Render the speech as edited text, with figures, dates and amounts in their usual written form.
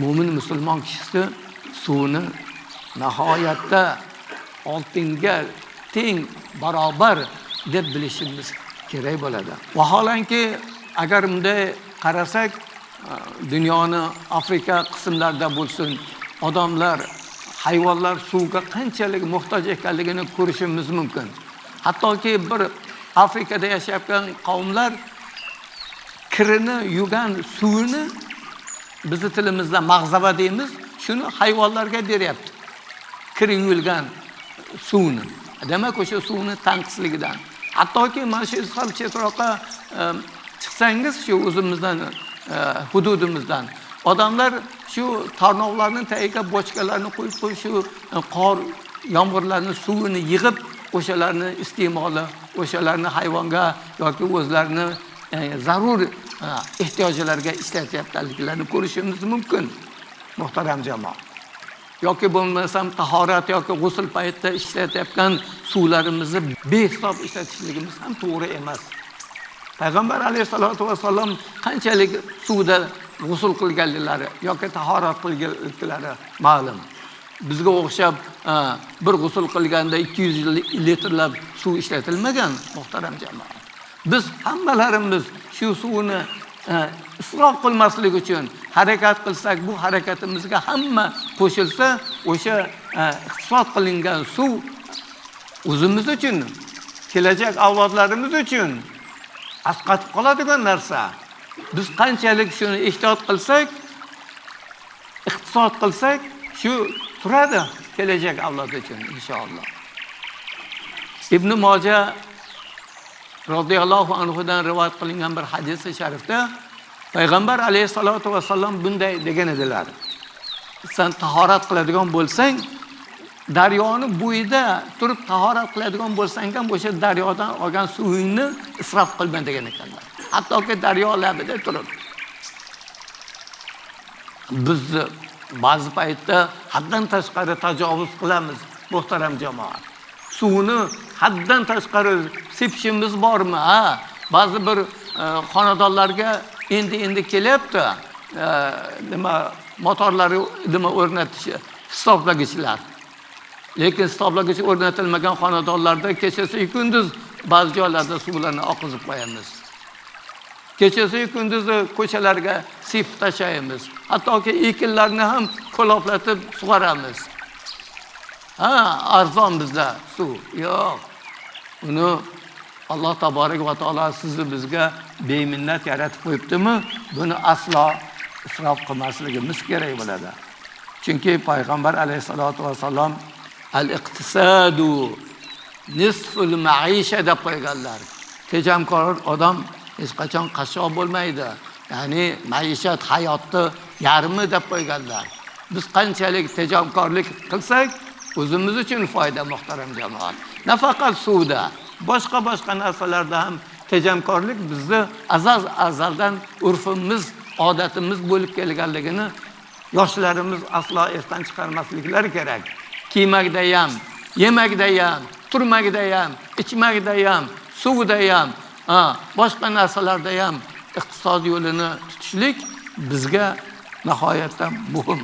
mo'min musulmon kishisi suvni nihoyatda oltinga teng barobar deb bilishimiz kerak bo'ladi. Vaholanki agar bunday qarasak, dunyoni Afrika qismlarida bo'lsin, odamlar, hayvonlar suvga qanchalik muhtoj ekanligini ko'rishimiz mumkin. Hattoki bir Afrikada yashayotgan qavmlar kirini yugan suvini bizni tilimizda mag'zava deymiz, shuni hayvonlarga beryapti. Kir yuvilgan suvni. Demak, o'sha suvni tanqisligidan. Hattoki mana shu sal chetroqqa chiqsangiz, shu o'zimizdan hududimizdan odamlar shu tarnoqlarning tagiga bochkalarni qo'yib shu qor yomg'irlarning suvini yig'ib, o'shalarni iste'moli, o'shalarni hayvonga yoki o'zlarini zarur ehtiyojlarga ishlatyaptiklarini ko'rishimiz mumkin, muhtaram jamoat. Yoki bo'lmasam tahorat yoki g'usl paytida ishlatayotgan suvlarimizni behisob ishlatishligimiz ham to'g'ri emas. Payg'ambar alayhisolatu vasallam qanchalik suvda g'usl qilganlari yoki tahorat qilganlari ma'lum. Bizga o'xshab bir g'usl qilganda 200 litrlab suv ishlatilmagan, muhtaram jamoat. Biz hammalarimiz shu suvni isrof qilmaslik uchun harakat qilsak, bu harakatimizga hamma qo'shilsa, o'sha iqtisod qilingan suv o'zimiz uchun, kelajak avlodlarimiz uchun asqatib qoladigan narsa. Biz qanchalik shuni ehtiyot qilsak, iqtisod qilsak, shu turadi kelajak avlod uchun inshaalloh. Ibn Moja radhiyallohu anhu dan rivoyat qilingan bir hadis-i sharifda Payg'ambar alayhisolatu vasallam bunday degan edilar: sen tahorat qiladigan bo'lsang, daryoni bo'yida turib tahorat qiladigan bo'lsang ham o'sha daryodan olgan suvingni isrof qilma degan ekanlar. Hattoki daryo labida turib. Biz ba'zi paytda haddan tashqari tajovuz qilamiz, muhtaram jamoat. Suvni haddan tashqari sepishimiz bormi? Ba'zi bir xonadonlarga endi kelyapti. Nima motorlari o'rnatish hisoblagichlar. Lekin hisoblagich o'rnatilmagan xonadonlarda kechasi kunduz ba'zi joylarda suvlarni oqizib qo'yamiz. Kechasi kunduzi ko'chalarga sepib tashlaymiz. Hattoki ekinlarni ham ko'loblatib sug'oramiz. Arzon bizda suv yo'q. Uni Alloh taborak va taolo sizni bizga beminnat yaratib qo'yibdimi? Buni aslo isrof qilmasligimiz kerak bo'ladi. Chunki payg'ambar alayhisolatu vasallam al-iqtisadu nisful ma'isha deb qo'yganlar. Tejamkor odam hech qachon qashshoq bo'lmaydi. Ya'ni maishat hayotni yarmi deb qo'yganlar. Biz qanchalik tejamkorlik qilsak, o'zimiz uchun foyda, muhtaram jamoat. Nafaqat suvda, boshqa narsalarda ham tejamkorlik bizni azaldan urfimiz, odatimiz bo'lib kelganligini yoshlarimiz aslo esdan chiqarmasliklari kerak. Kiymakda ham, yemakda ham, turmakda ham, ichmakda ham, suvda ham, boshqa narsalarda ham iqtisod yo'lini tutishlik bizga nihoyatda muhim.